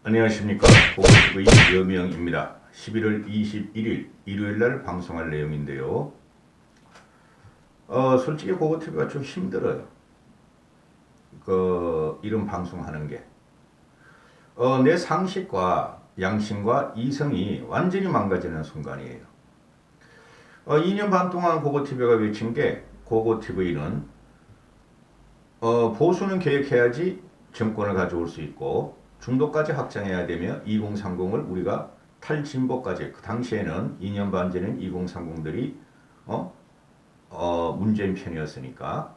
안녕하십니까. 고고TV 여명입니다. 11월 21일 일요일날 방송할 내용인데요. 솔직히 고고TV가 좀 힘들어요. 이런 방송하는 게. 내 상식과 양심과 이성이 완전히 망가지는 순간이에요. 2년 반 동안 고고TV가 외친 게 고고TV는 보수는 계획해야지 정권을 가져올 수 있고 중도까지 확장해야 되며 2030을 우리가 탈진보까지, 그 당시에는 2년 반 전엔 2030들이 문재인 편이었으니까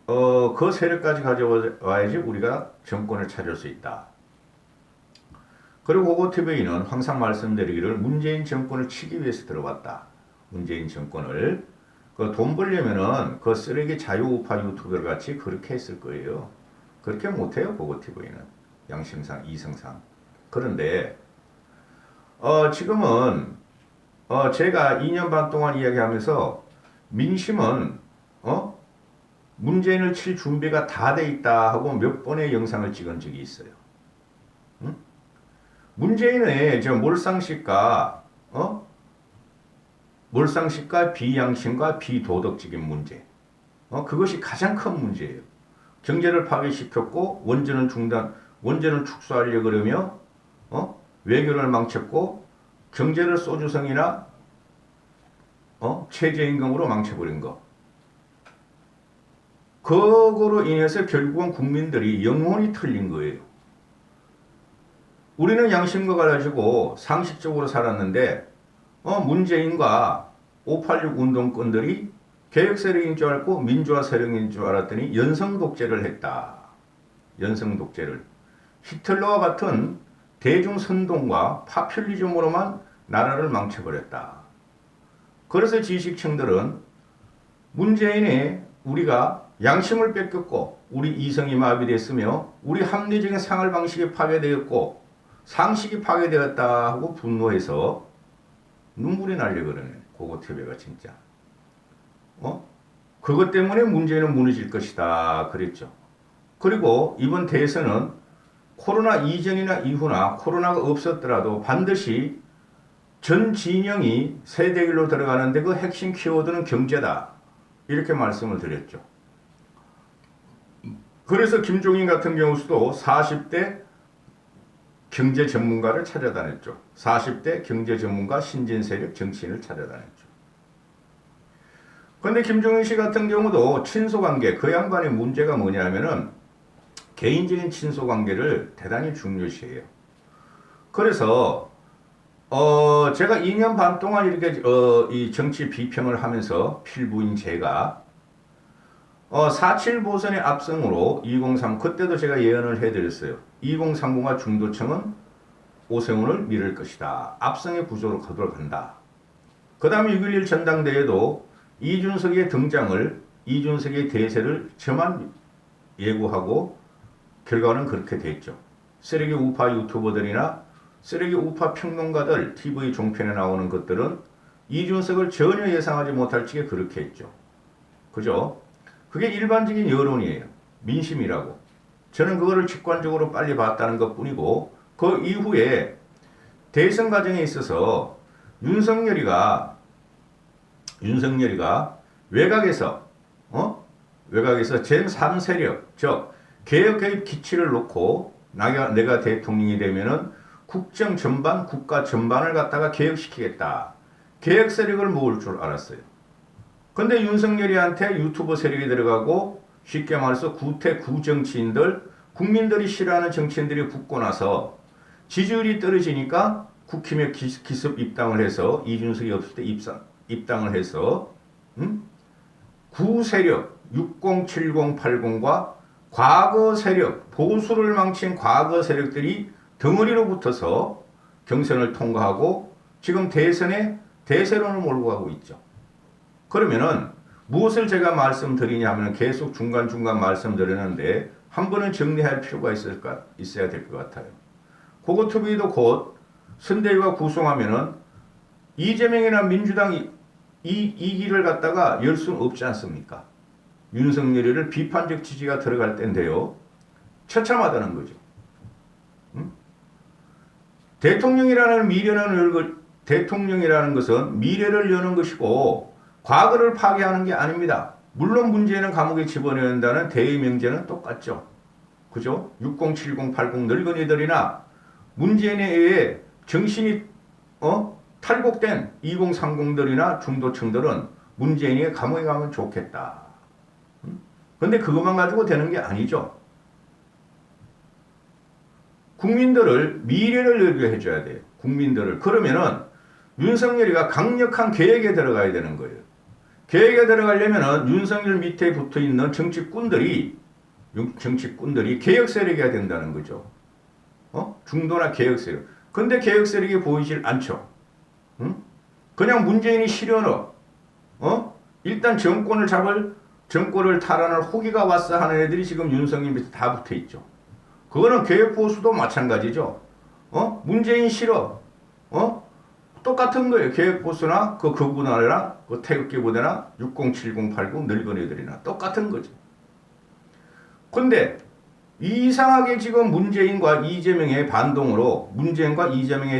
그 세력까지 가져와야지 우리가 정권을 차릴 수 있다. 그리고 고고TV는 항상 말씀드리기를 문재인 정권을 치기 위해서 들어왔다. 문재인 정권을 돈 벌려면은 그 쓰레기 자유우파 유튜버 같이 그렇게 했을 거예요. 그렇게 못해요. 고고TV는. 양심상, 이성상. 그런데 지금은 제가 2년 반 동안 이야기하면서 민심은 문재인을 칠 준비가 다 돼 있다 하고 몇 번의 영상을 찍은 적이 있어요. 응? 문재인의 저 몰상식과 비양심과 비도덕적인 문제. 그것이 가장 큰 문제예요. 경제를 파괴시켰고 원전을 축소하려고 그러며 외교를 망쳤고 경제를 소주성이나 최저임금으로 망쳐버린 거. 그거로 인해서 결국은 국민들이 영혼이 틀린 거예요. 우리는 양심과 가지고 상식적으로 살았는데 문재인과 586 운동권들이 개혁 세력인 줄 알고 민주화 세력인 줄 알았더니 연성 독재를 했다. 연성 독재를. 히틀러와 같은 대중 선동과 파퓰리즘으로만 나라를 망쳐버렸다. 그래서 지식층들은 문재인이 우리가 양심을 뺏겼고 우리 이성이 마비됐으며 우리 합리적인 생활 방식이 파괴되었고 상식이 파괴되었다 하고 분노해서 눈물이 나려고 그러네. 고고TV가 진짜. 그것 때문에 문재인은 무너질 것이다 그랬죠. 그리고 이번 대선은 코로나 이전이나 이후나 코로나가 없었더라도 반드시 전 진영이 세대길로 들어가는데 그 핵심 키워드는 경제다. 이렇게 말씀을 드렸죠. 그래서 김종인 같은 경우도 40대 경제 전문가를 찾아다녔죠. 40대 경제 전문가 신진 세력 정치인을 찾아다녔죠. 그런데 김종인 씨 같은 경우도 친소관계, 그 양반의 문제가 뭐냐면은 개인적인 친소관계를 대단히 중요시해요. 그래서 제가 2년 반 동안 이렇게 이 정치 비평을 하면서 필부인 제가 4.7 보선의 압승으로 2030 그때도 제가 예언을 해드렸어요. 2030과 중도층은 오세훈을 밀을 것이다. 압승의 구조로 거들어간다. 그 다음에 6.11 전당대회도 이준석의 등장을, 이준석의 대세를 저만 예고하고 결과는 그렇게 됐죠. 쓰레기 우파 유튜버들이나 쓰레기 우파 평론가들 TV 종편에 나오는 것들은 이준석을 전혀 예상하지 못할 적에 그렇게 했죠. 그죠? 그게 일반적인 여론이에요. 민심이라고. 저는 그거를 직관적으로 빨리 봤다는 것 뿐이고 그 이후에 대선 과정에 있어서 윤석열이가 외곽에서 제3 세력, 즉 개혁 개입 기치를 놓고 내가 대통령이 되면은 국정 전반, 국가 전반을 갖다가 개혁시키겠다. 개혁 세력을 모을 줄 알았어요. 근데 윤석열이한테 유튜버 세력이 들어가고 쉽게 말해서 구태 구정치인들, 국민들이 싫어하는 정치인들이 붙고 나서 지지율이 떨어지니까 국힘에 기습 입당을 해서 이준석이 없을 때 입당을 해서 구세력 60, 70, 80과 과거 세력, 보수를 망친 과거 세력들이 덩어리로 붙어서 경선을 통과하고 지금 대세론을 몰고 가고 있죠. 그러면은 무엇을 제가 말씀드리냐면 계속 중간중간 말씀드렸는데 한 번은 정리할 필요가 있어야 될 것 같아요. 고고TV도 곧 선대위가 구성하면은 이재명이나 민주당이 이 길을 갖다가 열 수는 없지 않습니까? 윤석열이를 비판적 지지가 들어갈 때인데요. 처참하다는 거죠. 대통령이라는 것은 미래를 여는 것이고 과거를 파괴하는 게 아닙니다. 물론 문재인은 감옥에 집어넣어야 한다는 대의 명제는 똑같죠. 그죠? 60, 70, 80 늙은이들이나 문재인에 의해 정신이 탈곡된 2030들이나 중도층들은 문재인이 감옥에 가면 좋겠다. 근데 그것만 가지고 되는 게 아니죠. 국민들을 미래를 열게 해줘야 돼요. 국민들을. 그러면은 윤석열이가 강력한 계획에 들어가야 되는 거예요. 계획에 들어가려면은 윤석열 밑에 붙어 있는 정치꾼들이 개혁 세력이 해야 된다는 거죠. 중도나 개혁 세력. 근데 개혁 세력이 보이질 않죠. 그냥 문재인이 실현어. 일단 정권을 탈환할 호기가 왔어 하는 애들이 지금 윤석열 밑에 다 붙어 있죠. 그거는 개혁보수도 마찬가지죠. 문재인 싫어. 똑같은 거예요. 개혁보수나 그 극우나라나 그 태극기부대나 60, 70, 80 늙은이들이나 똑같은 거죠. 근데 이상하게 지금 문재인과 이재명에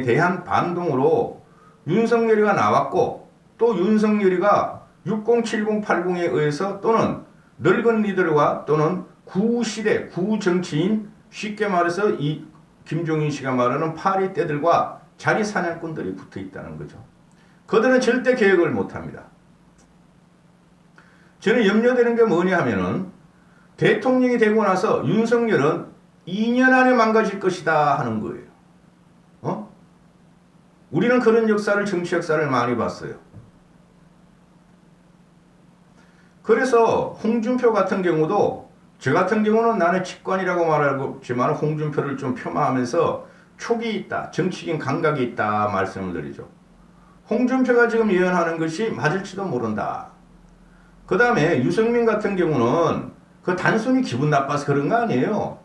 대한 반동으로 윤석열이가 나왔고 또 윤석열이가 60, 70, 80에 의해서 또는 늙은이들과 또는 구시대, 구정치인 쉽게 말해서 이 김종인 씨가 말하는 파리떼들과 자리 사냥꾼들이 붙어 있다는 거죠. 그들은 절대 개혁을 못합니다. 저는 염려되는 게 뭐냐 하면은 대통령이 되고 나서 윤석열은 2년 안에 망가질 것이다 하는 거예요. 우리는 그런 정치 역사를 많이 봤어요. 그래서 홍준표 같은 경우도 저 같은 경우는 나는 직관이라고 말하고 있지만 홍준표를 좀 폄하하면서 촉이 있다, 정치인 감각이 있다 말씀을 드리죠. 홍준표가 지금 예언하는 것이 맞을지도 모른다. 그 다음에 유승민 같은 경우는 그 단순히 기분 나빠서 그런 거 아니에요.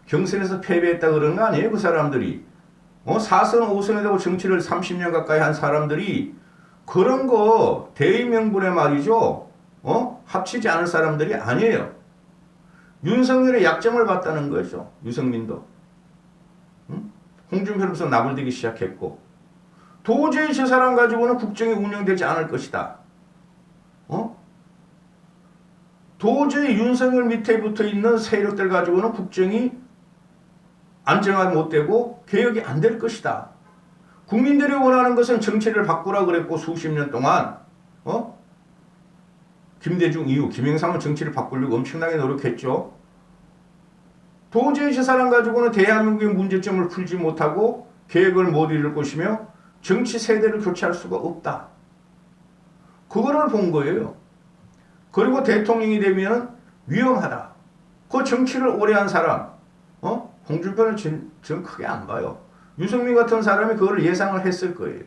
경선에서 패배했다 그런 거 아니에요. 그 사람들이. 4선, 5선에 되고 정치를 30년 가까이 한 사람들이 그런 거 대의명분에 말이죠. 합치지 않을 사람들이 아니에요. 윤석열의 약점을 봤다는 거죠. 유승민도. 홍준표로부터 나불대기 시작했고 도저히 저 사람 가지고는 국정이 운영되지 않을 것이다. 도저히 윤석열 밑에 붙어있는 세력들 가지고는 국정이 안정화 못되고 개혁이 안 될 것이다. 국민들이 원하는 것은 정치를 바꾸라 그랬고 수십 년 동안 김대중 이후 김영삼은 정치를 바꾸려고 엄청나게 노력했죠. 도저히 저 사람 가지고는 대한민국의 문제점을 풀지 못하고 계획을 못 이룰 것이며 정치 세대를 교체할 수가 없다. 그거를 본 거예요. 그리고 대통령이 되면 위험하다. 그 정치를 오래 한 사람, 홍준표는 전 크게 안 봐요. 유승민 같은 사람이 그걸 예상을 했을 거예요.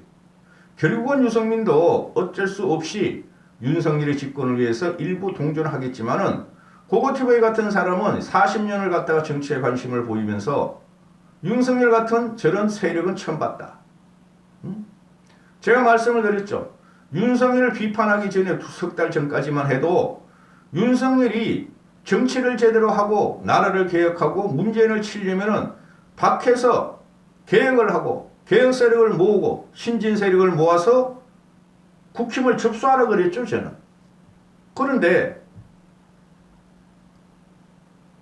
결국은 유승민도 어쩔 수 없이 윤석열의 집권을 위해서 일부 동조를 하겠지만은 고고티브이 같은 사람은 40년을 갖다가 정치에 관심을 보이면서 윤석열 같은 저런 세력은 처음 봤다. 제가 말씀을 드렸죠. 윤석열을 비판하기 전에 석 달 전까지만 해도 윤석열이 정치를 제대로 하고 나라를 개혁하고 문재인을 치려면은 밖에서 개혁을 하고 개혁 세력을 모으고 신진 세력을 모아서 국힘을 접수하라 그랬죠, 저는. 그런데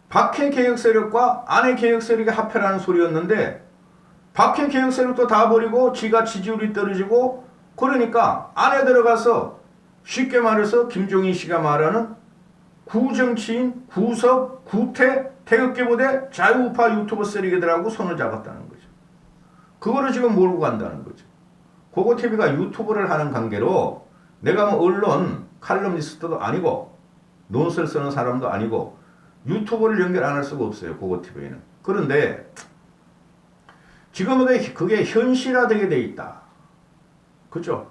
밖의 개혁 세력과 안의 개혁 세력이 합해라는 소리였는데 밖의 개혁 세력도 다 버리고 지가 지지율이 떨어지고 그러니까 안에 들어가서 쉽게 말해서 김종인 씨가 말하는 구정치인, 구석, 구태, 태극기부대, 자유우파 유튜버 세력들하고 손을 잡았다는 거죠. 그거를 지금 몰고 간다는 거죠. 고고TV가 유튜브를 하는 관계로 내가 뭐 언론 칼럼니스트도 아니고 논설 쓰는 사람도 아니고 유튜브를 연결 안 할 수가 없어요. 고고TV는. 그런데 지금은 그게 현실화되게 돼 있다. 그죠?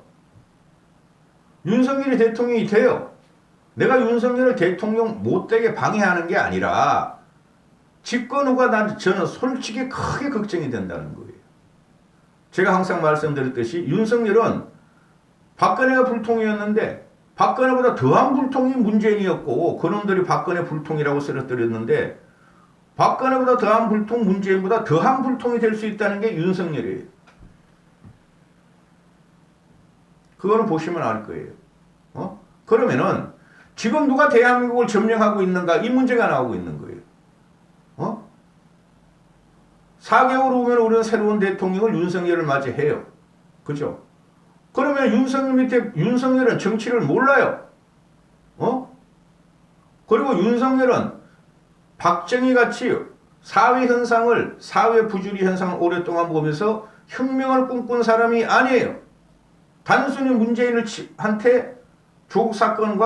윤석열이 대통령이 돼요. 내가 윤석열을 대통령 못되게 방해하는 게 아니라 집권 후가 저는 솔직히 크게 걱정이 된다는 거예요. 제가 항상 말씀드렸듯이 윤석열은 박근혜가 불통이었는데 박근혜보다 더한 불통이 문재인이었고 그놈들이 박근혜 불통이라고 쓰러뜨렸는데 박근혜보다 더한 불통, 문재인보다 더한 불통이 될 수 있다는 게 윤석열이에요. 그거는 보시면 알 거예요. 그러면은 지금 누가 대한민국을 점령하고 있는가 이 문제가 나오고 있는 거예요. 4개월 후면 우리는 새로운 대통령을 윤석열을 맞이해요. 그죠? 그러면 윤석열 밑에 윤석열은 정치를 몰라요. 그리고 윤석열은 박정희 같이 사회 현상을, 사회 부주의 현상을 오랫동안 보면서 혁명을 꿈꾼 사람이 아니에요. 단순히 문재인한테 조국 사건을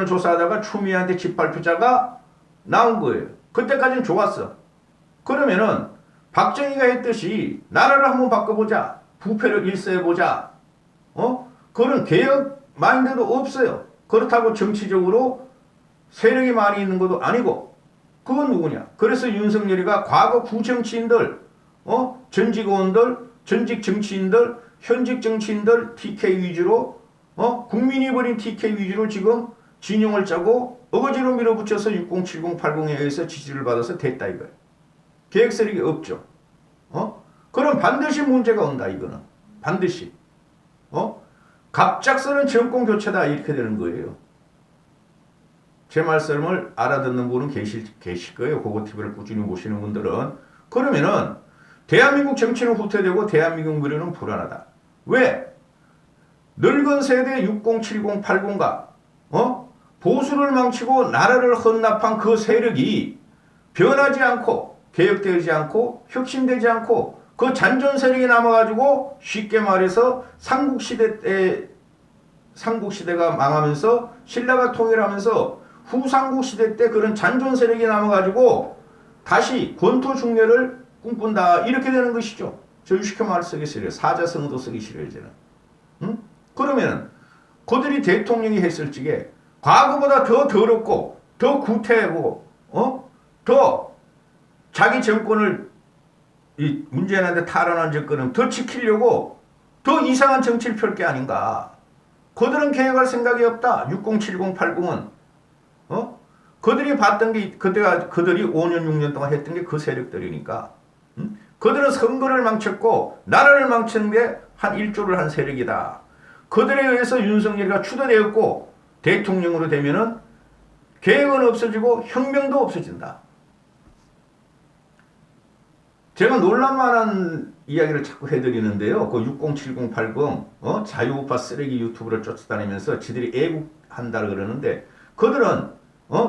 조사하다가 추미애한테 짓밟히자가 나온 거예요. 그때까지는 좋았어. 그러면은 박정희가 했듯이 나라를 한번 바꿔보자. 부패를 일소해보자. 그런 개혁 마인드도 없어요. 그렇다고 정치적으로 세력이 많이 있는 것도 아니고. 그건 누구냐? 그래서 윤석열이가 과거 구정치인들, 전직 의원들, 전직 정치인들, 현직 정치인들 TK 위주로, 국민이 버린 TK 위주로 지금 진영을 짜고 어거지로 밀어붙여서 60, 70, 80에 의해서 지지를 받아서 됐다 이거예요. 계획 세력이 없죠. 그럼 반드시 문제가 온다 이거는. 반드시. 갑작스런 정권 교체다 이렇게 되는 거예요. 제 말씀을 알아듣는 분은 계실 거예요. 고고TV를 꾸준히 보시는 분들은. 그러면은 대한민국 정치는 후퇴되고 대한민국 미래는 불안하다. 왜? 늙은 세대 60, 70, 80가 보수를 망치고 나라를 헌납한 그 세력이 변하지 않고 개혁되지 않고 혁신되지 않고 그 잔존 세력이 남아가지고 쉽게 말해서 삼국시대가 망하면서 신라가 통일하면서 후삼국시대 때 그런 잔존 세력이 남아가지고 다시 권토 중래를 꿈꾼다 이렇게 되는 것이죠. 저 유식형 말 쓰기 싫어요. 사자성어도 쓰기 싫어요. 저는. 그러면 그들이 대통령이 했을 적에 과거보다 더 더럽고 더 구태하고 더 자기 정권을 이 문재인한테 탈환한 정권은 더 지키려고 더 이상한 정치를 펼 게 아닌가. 그들은 개혁할 생각이 없다. 60, 70, 80은 그들이 봤던 게 그들이 5년 6년 동안 했던 게 그 세력들이니까. 그들은 선거를 망쳤고 나라를 망쳤는데 한 1조를 한 세력이다. 그들에 의해서 윤석열이가 추대되었고 대통령으로 되면은 계획은 없어지고 혁명도 없어진다. 제가 놀랄만한 이야기를 자꾸 해드리는데요. 그 60, 70, 80 자유우파 쓰레기 유튜브를 쫓아다니면서 지들이 애국한다 그러는데 그들은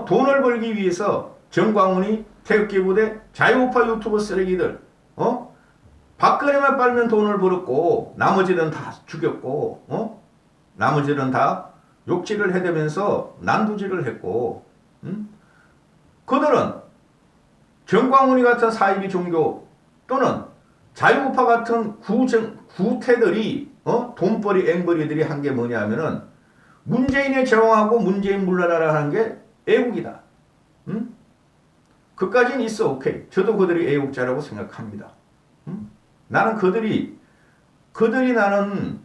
돈을 벌기 위해서 정광훈이 태극기 부대 자유우파 유튜브 쓰레기들 박근혜만 빨면 돈을 벌었고 나머지는 다 죽였고 나머지는 다 욕질을 해대면서 난두질을 했고 그들은 정광훈이 같은 사이비 종교 또는 자유우파 같은 구태들이 돈벌이 앵벌이들이 한 게 뭐냐 하면은 문재인에 저항하고 문재인 물러나라 하는 게 애국이다. 그까지는 있어. 오케이. 저도 그들이 애국자라고 생각합니다. 나는 그들이 나는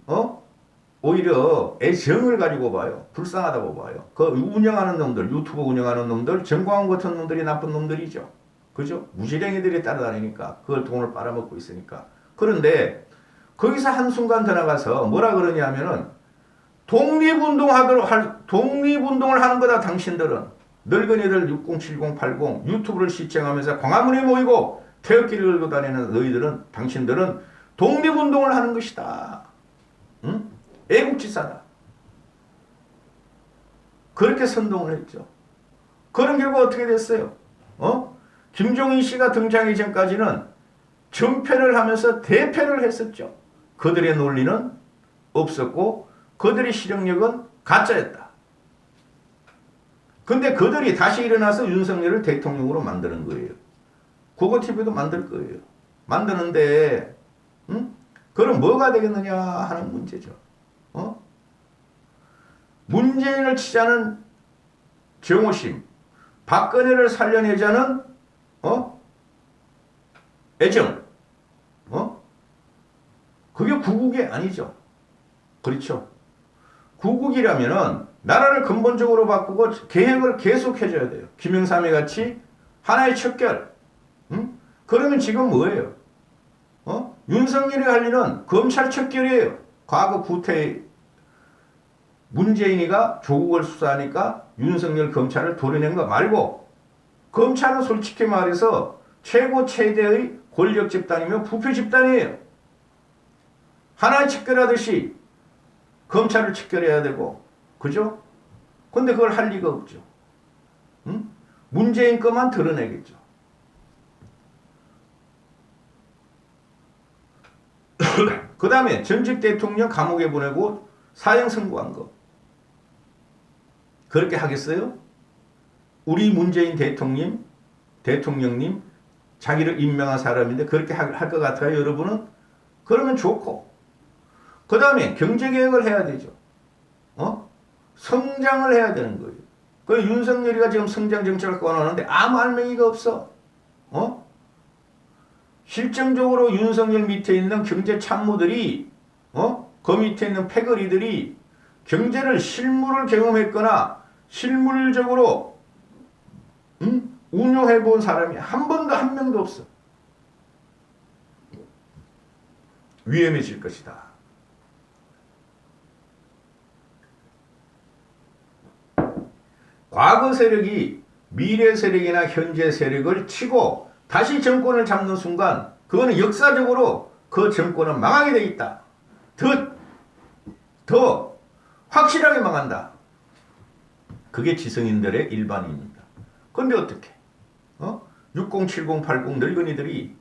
오히려 애정을 가지고 봐요. 불쌍하다고 봐요. 그 운영하는 놈들, 유튜브 운영하는 놈들, 정광훈 같은 놈들이 나쁜 놈들이죠. 그죠? 무지랭이들이 따라다니니까 그걸 돈을 빨아먹고 있으니까. 그런데 거기서 한순간 더 나가서 뭐라 그러냐 하면은 독립운동을 하는 거다 당신들은. 늙은이들 60, 70, 80 유튜브를 시청하면서 광화문에 모이고 태극기를 들고 다니는 너희들은 당신들은 독립운동을 하는 것이다. 응? 애국지사다. 그렇게 선동을 했죠. 그런 결과 어떻게 됐어요? 김종인 씨가 등장하기 전까지는 전패를 하면서 대패를 했었죠. 그들의 논리는 없었고 그들의 실행력은 가짜였다. 근데 그들이 다시 일어나서 윤석열을 대통령으로 만드는 거예요. 고고TV도 만들 거예요. 만드는데 그럼 뭐가 되겠느냐 하는 문제죠. 문재인을 치자는 정오심, 박근혜를 살려내자는 애정, 그게 구국이 아니죠. 그렇죠. 구국이라면은 나라를 근본적으로 바꾸고 계획을 계속 해줘야 돼요. 김영삼이 같이 하나의 척결. 그러면 지금 뭐예요? 윤석열이 할 일은 검찰 척결이에요. 과거 구태 문재인이가 조국을 수사하니까 윤석열 검찰을 도려낸 거 말고 검찰은 솔직히 말해서 최고 최대의 권력 집단이며 부패 집단이에요. 하나의 척결하듯이 검찰을 척결해야 되고, 그죠? 근데 그걸 할 리가 없죠. 문재인 것만 드러내겠죠. 그 다음에 전직 대통령 감옥에 보내고 사형 선고한 거. 그렇게 하겠어요? 우리 문재인 대통령님 자기를 임명한 사람인데 그렇게 할 것 같아요, 여러분은? 그러면 좋고. 그 다음에 경제개혁을 해야 되죠. 성장을 해야 되는 거예요. 그 윤석열이가 지금 성장 정책을 꺼내는데 아무 알맹이가 없어. 실정적으로 윤석열 밑에 있는 경제 참모들이, 그 밑에 있는 패거리들이 경제를 실물을 경험했거나 실물적으로 운용해 본 사람이 한 명도 없어. 위험해질 것이다. 과거 세력이 미래 세력이나 현재 세력을 치고 다시 정권을 잡는 순간 그거는 역사적으로 그 정권은 망하게 돼 있다. 더 확실하게 망한다. 그게 지성인들의 일반입니다. 그런데 어떻게? 60, 70, 80 늙은이들이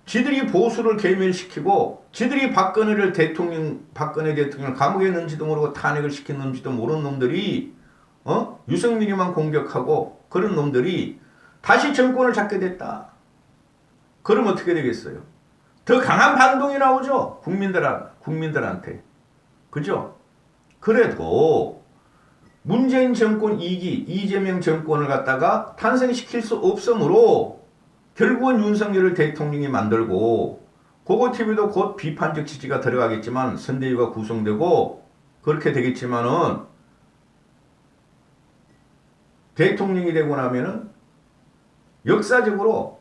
지들이 보수를 괴멸시키고 지들이 박근혜 대통령을 감옥에 넣는지도 모르고 탄핵을 시켰는지도 모르는 놈들이 유승민이만 공격하고 그런 놈들이 다시 정권을 잡게 됐다. 그럼 어떻게 되겠어요? 더 강한 반동이 나오죠. 국민들한테. 그죠? 그래도 문재인 정권 2기, 이재명 정권을 갖다가 탄생시킬 수 없으므로 결국은 윤석열을 대통령이 만들고 고고TV도 곧 비판적 지지가 들어가겠지만 선대위가 구성되고 그렇게 되겠지만은 대통령이 되고 나면은 역사적으로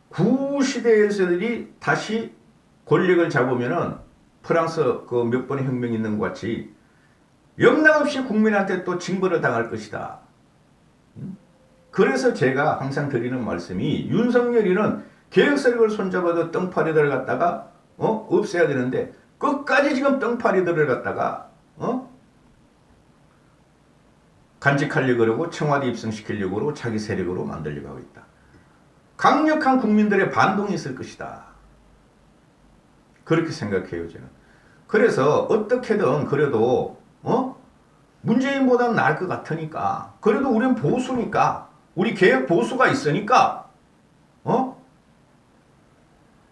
구시대에서들이 다시 권력을 잡으면은 프랑스 그 몇 번의 혁명이 있는 것 같이 영락없이 국민한테 또 징벌을 당할 것이다. 그래서 제가 항상 드리는 말씀이 윤석열이는 개혁세력을 손잡아도 똥파리들을 갖다가 없애야 되는데 끝까지 지금 똥파리들을 갖다가 간직하려고 그러고 청와대 입성시키려고 그러고 자기 세력으로 만들려고 하고 있다. 강력한 국민들의 반동이 있을 것이다. 그렇게 생각해요, 저는. 그래서 어떻게든 그래도 문재인보다는 나을 것 같으니까 그래도 우리는 보수니까 우리 개혁 보수가 있으니까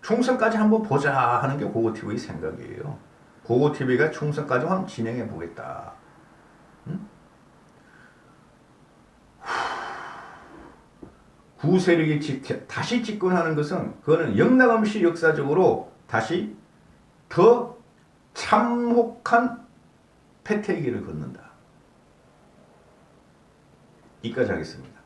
총선까지 한번 보자 하는 게 고고TV의 생각이에요. 고고TV가 총선까지 한번 진행해 보겠다. 구세력이 다시 집권하는 것은 그거는 영락없이 역사적으로 다시 더 참혹한 패퇴의 길을 걷는다. 이까지 하겠습니다.